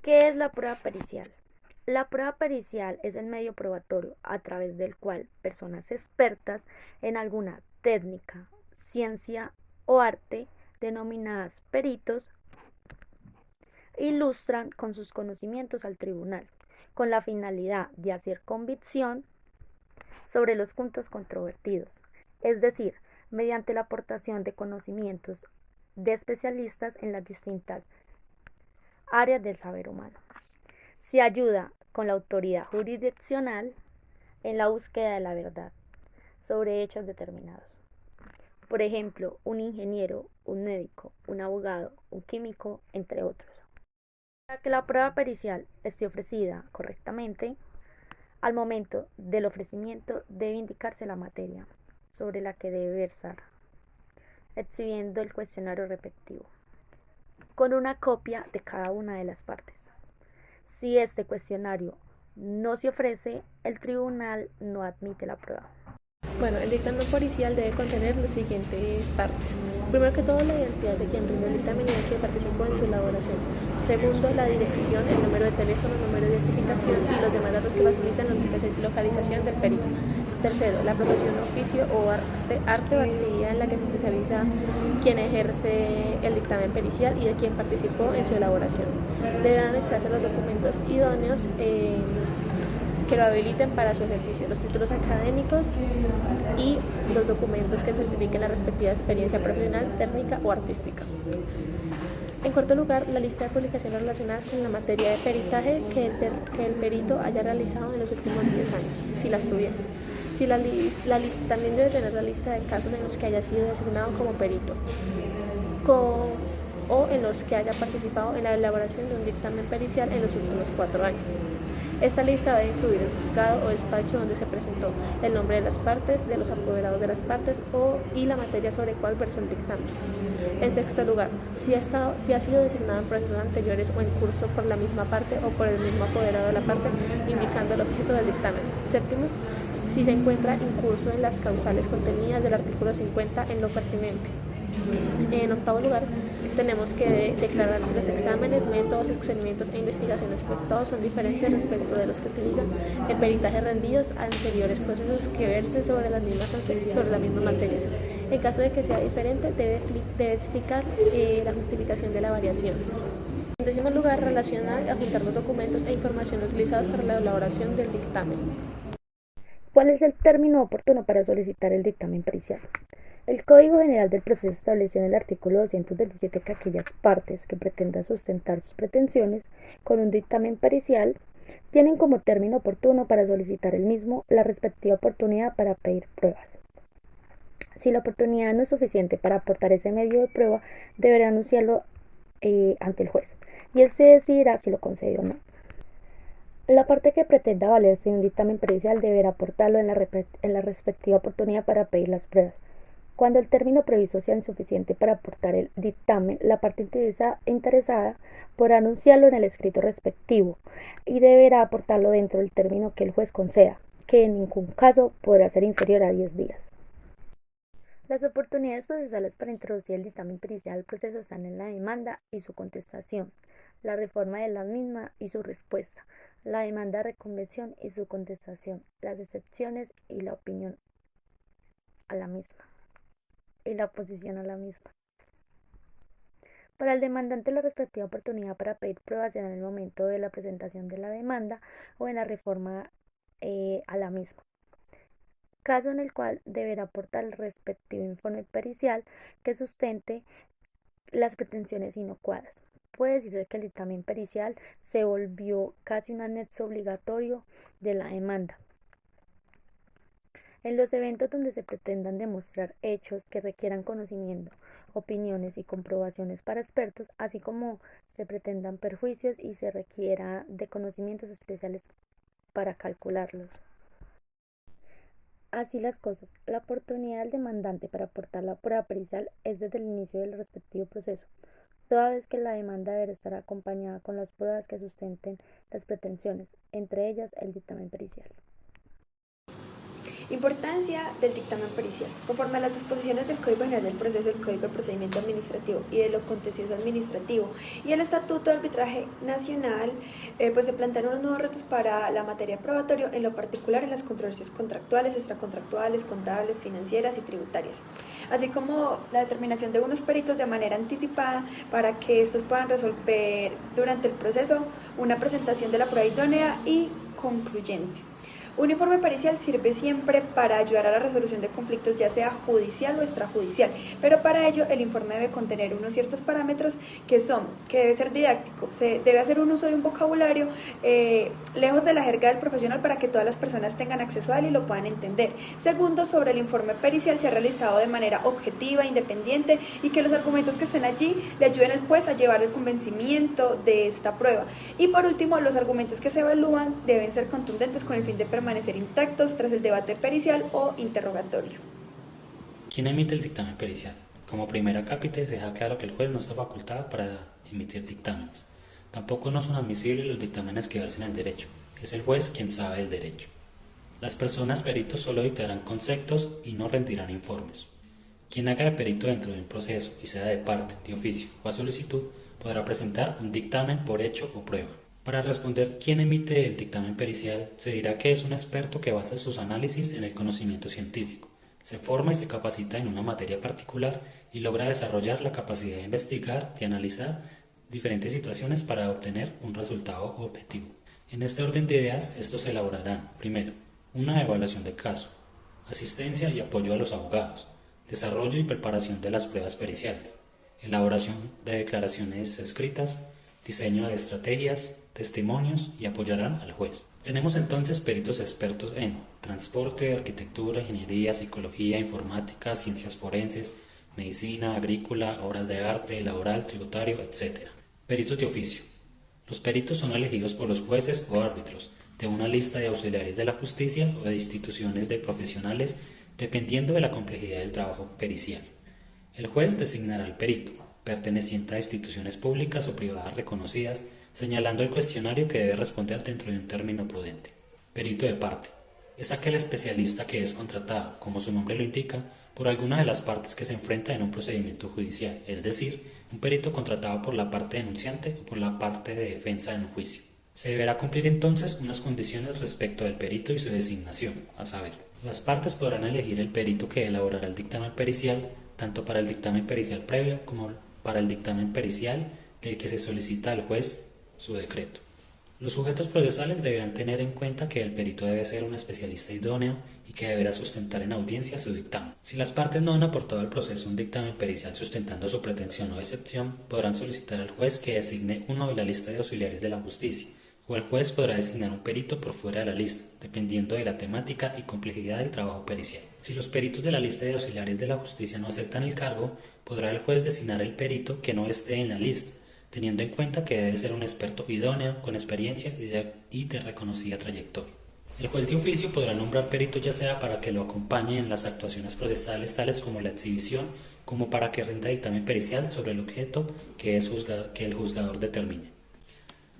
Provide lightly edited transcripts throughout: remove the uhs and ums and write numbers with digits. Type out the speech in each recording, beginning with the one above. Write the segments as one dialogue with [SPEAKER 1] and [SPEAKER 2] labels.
[SPEAKER 1] ¿Qué es la prueba pericial? La prueba pericial es el medio probatorio a través del cual personas expertas en alguna técnica, ciencia o arte, denominadas peritos, ilustran con sus conocimientos al tribunal, con la finalidad de hacer convicción sobre los puntos controvertidos, es decir, mediante la aportación de conocimientos de especialistas en las distintas áreas del saber humano. Se ayuda con la autoridad jurisdiccional en la búsqueda de la verdad sobre hechos determinados. Por ejemplo, un ingeniero, un médico, un abogado, un químico, entre otros. Para que la prueba pericial esté ofrecida correctamente, al momento del ofrecimiento debe indicarse la materia sobre la que debe versar, exhibiendo el cuestionario respectivo, con una copia de cada una de las partes. Si este cuestionario no se ofrece, el tribunal no admite la prueba.
[SPEAKER 2] Bueno, el dictamen policial debe contener las siguientes partes. Primero que todo, la identidad de quien rinde el dictamen y de quien participó en su elaboración. Segundo, la dirección, el número de teléfono, número de identificación y los demás datos que facilitan la localización del perito. Tercero, la profesión, oficio o arte o actividad en la que se especializa quien ejerce el dictamen pericial y de quien participó en su elaboración. Deberán anexarse los documentos idóneos que lo habiliten para su ejercicio, los títulos académicos y los documentos que certifiquen la respectiva experiencia profesional, técnica o artística. En cuarto lugar, la lista de publicaciones relacionadas con la materia de peritaje que el perito haya realizado en los últimos 10 años, si las tuviera. Si la lista también debe tener la lista de casos en los que haya sido designado como perito o en los que haya participado en la elaboración de un dictamen pericial en los últimos 4 años. Esta lista debe incluir el juzgado o despacho donde se presentó, el nombre de las partes, de los apoderados de las partes y la materia sobre cuál versó el dictamen. En sexto lugar, si ha sido designado en procesos anteriores o en curso por la misma parte o por el mismo apoderado de la parte, indicando el objeto del dictamen. Séptimo, si se encuentra incurso en las causales contenidas del artículo 50 en lo pertinente. En octavo lugar, tenemos que declarar si los exámenes, métodos, experimentos e investigaciones efectuados son diferentes respecto de los que utilizan en peritaje rendidos a anteriores procesos que versen sobre las mismas materias. En caso de que sea diferente, debe explicar la justificación de la variación. En décimo lugar, relacionar y adjuntar los documentos e información utilizados para la elaboración del dictamen.
[SPEAKER 1] ¿Cuál es el término oportuno para solicitar el dictamen pericial? El Código General del Proceso estableció en el artículo 227 que aquellas partes que pretendan sustentar sus pretensiones con un dictamen pericial tienen como término oportuno para solicitar el mismo la respectiva oportunidad para pedir pruebas. Si la oportunidad no es suficiente para aportar ese medio de prueba, deberá anunciarlo ante el juez y él se decidirá si lo concede o no. La parte que pretenda valerse de un dictamen pericial deberá aportarlo en la respectiva oportunidad para pedir las pruebas. Cuando el término previsto sea insuficiente para aportar el dictamen, la parte interesada podrá anunciarlo en el escrito respectivo y deberá aportarlo dentro del término que el juez conceda, que en ningún caso podrá ser inferior a 10 días. Las oportunidades procesales para introducir el dictamen pericial al proceso están en la demanda y su contestación, la reforma de la misma y su respuesta, la demanda de reconvención y su contestación, las excepciones y la opinión a la misma y la oposición a la misma. Para el demandante, la respectiva oportunidad para pedir pruebas será en el momento de la presentación de la demanda o en la reforma a la misma, caso en el cual deberá aportar el respectivo informe pericial que sustente las pretensiones inocuadas. Puede decirse que el dictamen pericial se volvió casi un anexo obligatorio de la demanda. En los eventos donde se pretendan demostrar hechos que requieran conocimiento, opiniones y comprobaciones para expertos, así como se pretendan perjuicios y se requiera de conocimientos especiales para calcularlos. Así las cosas, la oportunidad del demandante para aportar la prueba pericial es desde el inicio del respectivo proceso, toda vez que la demanda deberá estar acompañada con las pruebas que sustenten las pretensiones, entre ellas el dictamen pericial.
[SPEAKER 3] Importancia del dictamen pericial. Conforme a las disposiciones del Código General del Proceso, el Código de Procedimiento Administrativo y de lo Contencioso Administrativo y el Estatuto de Arbitraje Nacional, pues se plantean unos nuevos retos para la materia probatoria, en lo particular en las controversias contractuales, extracontractuales, contables, financieras y tributarias, así como la determinación de unos peritos de manera anticipada para que estos puedan resolver durante el proceso una presentación de la prueba idónea y concluyente. Un informe pericial sirve siempre para ayudar a la resolución de conflictos, ya sea judicial o extrajudicial, pero para ello el informe debe contener unos ciertos parámetros que debe ser didáctico, se debe hacer un uso de un vocabulario lejos de la jerga del profesional para que todas las personas tengan acceso a él y lo puedan entender. Segundo, sobre el informe pericial se ha realizado de manera objetiva, independiente y que los argumentos que estén allí le ayuden al juez a llevar el convencimiento de esta prueba. Y por último, los argumentos que se evalúan deben ser contundentes con el fin de permanecer intactos tras el debate pericial o interrogatorio.
[SPEAKER 4] ¿Quién emite el dictamen pericial? Como primera cápita se deja claro que el juez no está facultado para emitir dictámenes. Tampoco no son admisibles los dictámenes que versen en derecho. Es el juez quien sabe el derecho. Las personas peritos solo dictarán conceptos y no rendirán informes. Quien haga de perito dentro de un proceso y sea de parte, de oficio o a solicitud, podrá presentar un dictamen por hecho o prueba. Para responder quién emite el dictamen pericial, se dirá que es un experto que basa sus análisis en el conocimiento científico, se forma y se capacita en una materia particular y logra desarrollar la capacidad de investigar, de analizar diferentes situaciones para obtener un resultado objetivo. En este orden de ideas, estos elaborarán, primero, una evaluación del caso, asistencia y apoyo a los abogados, desarrollo y preparación de las pruebas periciales, elaboración de declaraciones escritas, diseño de estrategias, testimonios y apoyarán al juez. Tenemos entonces peritos expertos en transporte, arquitectura, ingeniería, psicología, informática, ciencias forenses, medicina, agrícola, obras de arte, laboral, tributario, etc. Peritos de oficio. Los peritos son elegidos por los jueces o árbitros de una lista de auxiliares de la justicia o de instituciones de profesionales dependiendo de la complejidad del trabajo pericial. El juez designará al perito, perteneciente a instituciones públicas o privadas reconocidas, señalando el cuestionario que debe responder dentro de un término prudente. Perito de parte. Es aquel especialista que es contratado, como su nombre lo indica, por alguna de las partes que se enfrenta en un procedimiento judicial, es decir, un perito contratado por la parte denunciante o por la parte de defensa en un juicio. Se deberá cumplir entonces unas condiciones respecto del perito y su designación, a saber, las partes podrán elegir el perito que elaborará el dictamen pericial, tanto para el dictamen pericial previo como para el dictamen pericial del que se solicita al juez su decreto. Los sujetos procesales deberán tener en cuenta que el perito debe ser un especialista idóneo y que deberá sustentar en audiencia su dictamen. Si las partes no han aportado al proceso un dictamen pericial sustentando su pretensión o excepción, podrán solicitar al juez que designe uno de la lista de auxiliares de la justicia, o el juez podrá designar un perito por fuera de la lista, dependiendo de la temática y complejidad del trabajo pericial. Si los peritos de la lista de auxiliares de la justicia no aceptan el cargo, podrá el juez designar el perito que no esté en la lista, teniendo en cuenta que debe ser un experto idóneo, con experiencia y de reconocida trayectoria. El juez de oficio podrá nombrar perito ya sea para que lo acompañe en las actuaciones procesales tales como la exhibición, como para que rinda dictamen pericial sobre el objeto que el juzgador determine.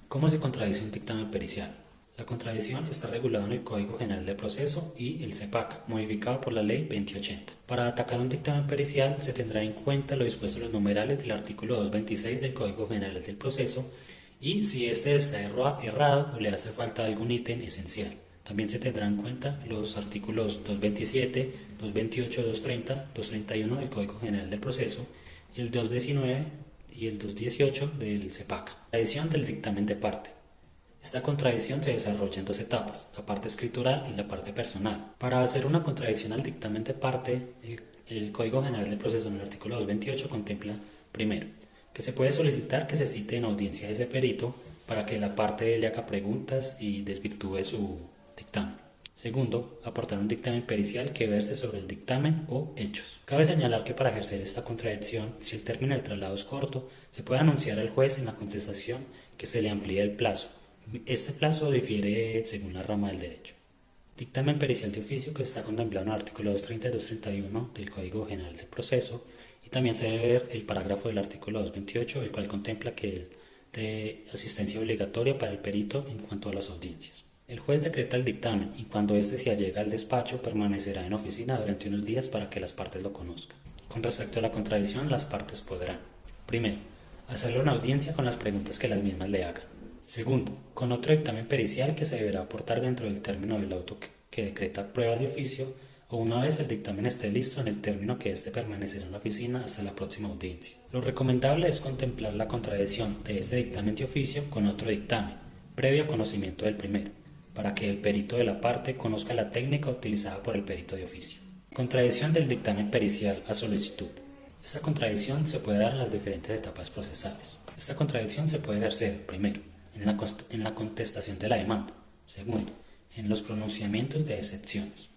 [SPEAKER 4] ¿Cómo se contradice un dictamen pericial? La contradicción está regulada en el Código General de Proceso y el CEPAC, modificado por la Ley 2080. Para atacar un dictamen pericial se tendrá en cuenta lo dispuesto en los numerales del artículo 226 del Código General del Proceso y si éste está errado o le hace falta algún ítem esencial. También se tendrán en cuenta los artículos 227, 228, 230, 231 del Código General del Proceso y el 219 y el 218 del CEPAC. Contradicción del dictamen de parte. Esta contradicción se desarrolla en dos etapas, la parte escritural y la parte personal. Para hacer una contradicción al dictamen de parte, el Código General del Proceso en el artículo 228 contempla, primero, que se puede solicitar que se cite en audiencia a ese perito para que la parte le haga preguntas y desvirtúe su dictamen. Segundo, aportar un dictamen pericial que verse sobre el dictamen o hechos. Cabe señalar que para ejercer esta contradicción, si el término de traslado es corto, se puede anunciar al juez en la contestación que se le amplíe el plazo. Este plazo difiere según la rama del derecho. Dictamen pericial de oficio que está contemplado en el artículo 230 y 231 del Código General del Proceso y también se debe ver el parágrafo del artículo 228, el cual contempla que es de asistencia obligatoria para el perito en cuanto a las audiencias. El juez decreta el dictamen y cuando éste se allega al despacho permanecerá en oficina durante unos días para que las partes lo conozcan. Con respecto a la contradicción, las partes podrán: primero, hacerle una audiencia con las preguntas que las mismas le hagan. Segundo, con otro dictamen pericial que se deberá aportar dentro del término del auto que decreta pruebas de oficio, o una vez el dictamen esté listo en el término que éste permanecerá en la oficina hasta la próxima audiencia. Lo recomendable es contemplar la contradicción de ese dictamen de oficio con otro dictamen, previo conocimiento del primero, para que el perito de la parte conozca la técnica utilizada por el perito de oficio. Contradicción del dictamen pericial a solicitud. Esta contradicción se puede dar en las diferentes etapas procesales. Esta contradicción se puede ejercer, primero, en la contestación de la demanda. Segundo, en los pronunciamientos de excepciones.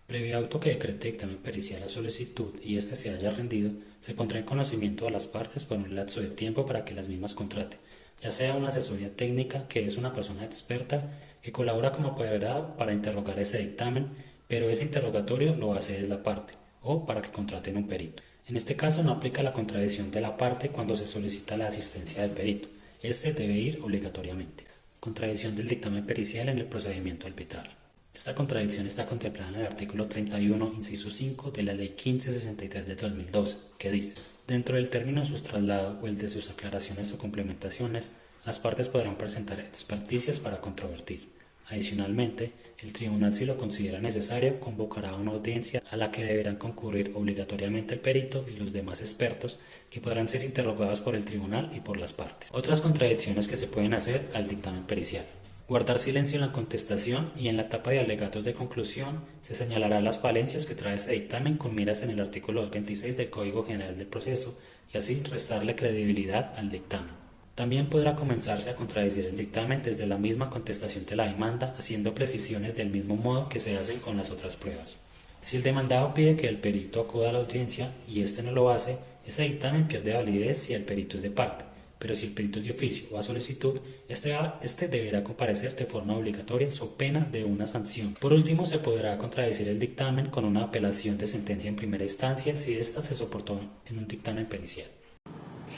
[SPEAKER 4] Previo auto que decrete dictamen pericial a solicitud y éste se haya rendido, se pondrá en conocimiento a las partes por un lapso de tiempo para que las mismas contraten, ya sea una asesoría técnica, que es una persona experta que colabora como apoderado para interrogar ese dictamen, pero ese interrogatorio lo hace desde la parte, o para que contraten un perito. En este caso no aplica la contradicción de la parte cuando se solicita la asistencia del perito. Este debe ir obligatoriamente. Contradicción del dictamen pericial en el procedimiento arbitral. Esta contradicción está contemplada en el artículo 31, inciso 5 de la Ley 1563 de 2012, que dice: dentro del término de su traslado o el de sus aclaraciones o complementaciones, las partes podrán presentar experticias para controvertir. Adicionalmente, el tribunal, si lo considera necesario, convocará una audiencia a la que deberán concurrir obligatoriamente el perito y los demás expertos, que podrán ser interrogados por el tribunal y por las partes. Otras contradicciones que se pueden hacer al dictamen pericial: guardar silencio en la contestación, y en la etapa de alegatos de conclusión se señalará las falencias que trae ese dictamen con miras en el artículo 226 del Código General del Proceso y así restarle credibilidad al dictamen. También podrá comenzarse a contradecir el dictamen desde la misma contestación de la demanda, haciendo precisiones del mismo modo que se hacen con las otras pruebas. Si el demandado pide que el perito acuda a la audiencia y éste no lo hace, ese dictamen pierde validez si el perito es de parte, pero si el perito es de oficio o a solicitud, este deberá comparecer de forma obligatoria so pena de una sanción. Por último, se podrá contradecir el dictamen con una apelación de sentencia en primera instancia si ésta se soportó en un dictamen pericial.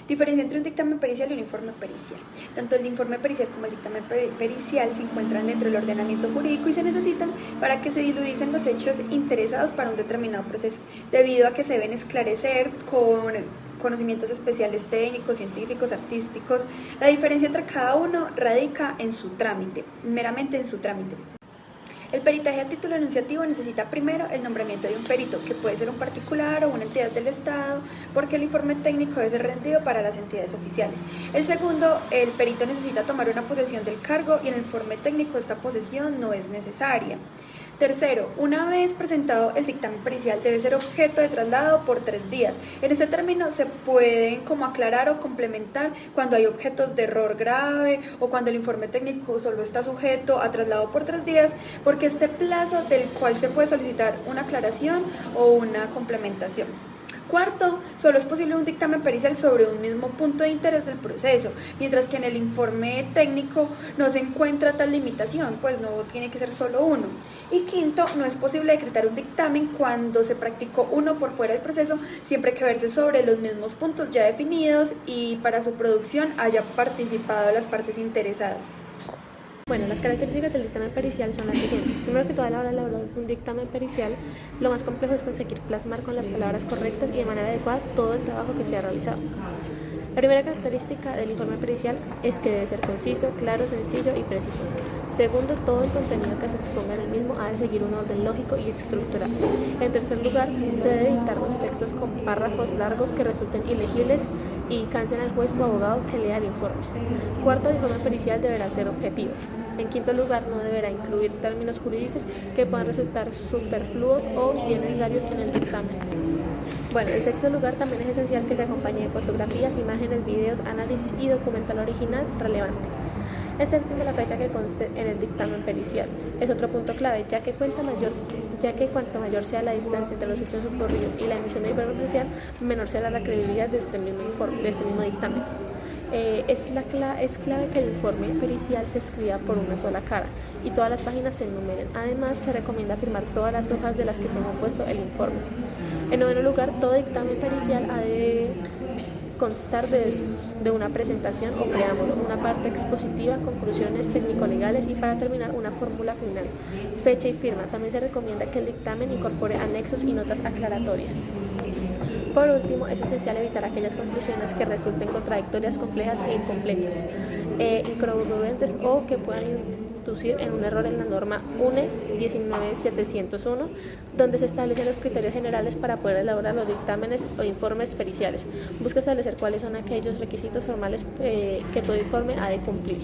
[SPEAKER 3] Diferencia entre un dictamen pericial y un informe pericial. Tanto el informe pericial como el dictamen pericial se encuentran dentro del ordenamiento jurídico y se necesitan para que se diludicen los hechos interesados para un determinado proceso, debido a que se deben esclarecer con conocimientos especiales técnicos, científicos, artísticos. La diferencia entre cada uno radica en su trámite, meramente en su trámite. El peritaje a título enunciativo necesita primero el nombramiento de un perito, que puede ser un particular o una entidad del Estado, porque el informe técnico debe ser rendido para las entidades oficiales. El segundo, el perito necesita tomar una posesión del cargo y en el informe técnico esta posesión no es necesaria. Tercero, una vez presentado el dictamen pericial debe ser objeto de traslado por 3 días. En este término se pueden como aclarar o complementar cuando hay objetos de error grave o cuando el informe técnico solo está sujeto a traslado por 3 días, porque este plazo del cual se puede solicitar una aclaración o una complementación. Cuarto, solo es posible un dictamen pericial sobre un mismo punto de interés del proceso, mientras que en el informe técnico no se encuentra tal limitación, pues no tiene que ser solo uno. Y quinto, no es posible decretar un dictamen cuando se practicó uno por fuera del proceso, siempre que verse sobre los mismos puntos ya definidos y para su producción haya participado las partes interesadas.
[SPEAKER 2] Bueno, las características del dictamen pericial son las siguientes. Primero que todo, a la hora de elaborar un dictamen pericial, lo más complejo es conseguir plasmar con las palabras correctas y de manera adecuada todo el trabajo que se ha realizado. La primera característica del informe pericial es que debe ser conciso, claro, sencillo y preciso. Segundo, todo el contenido que se exponga en el mismo ha de seguir un orden lógico y estructurado. En tercer lugar, se debe evitar los textos con párrafos largos que resulten ilegibles y cansen al juez o abogado que lea el informe. Cuarto, el informe pericial deberá ser objetivo. En quinto lugar, no deberá incluir términos jurídicos que puedan resultar superfluos o innecesarios en el dictamen. Bueno, en sexto lugar, también es esencial que se acompañe de fotografías, imágenes, videos, análisis y documental original relevante. El séptimo, la fecha que conste en el dictamen pericial. Es otro punto clave, ya que cuanto mayor sea la distancia entre los hechos ocurridos y la emisión del informe pericial, menor será la credibilidad de este mismo dictamen. Es clave que el informe pericial se escriba por una sola cara y todas las páginas se enumeren. Además, se recomienda firmar todas las hojas de las que esté compuesto el informe. En noveno lugar, todo dictamen pericial ha de constar de una presentación o preámbulo, una parte expositiva, conclusiones técnico-legales y para terminar una fórmula final, fecha y firma. También se recomienda que el dictamen incorpore anexos y notas aclaratorias. Por último, es esencial evitar aquellas conclusiones que resulten contradictorias, complejas e incompletas, incongruentes o que puedan inducir en un error en la norma UNE 19701, donde se establecen los criterios generales para poder elaborar los dictámenes o informes periciales. Busca establecer cuáles son aquellos requisitos formales que todo informe ha de cumplir.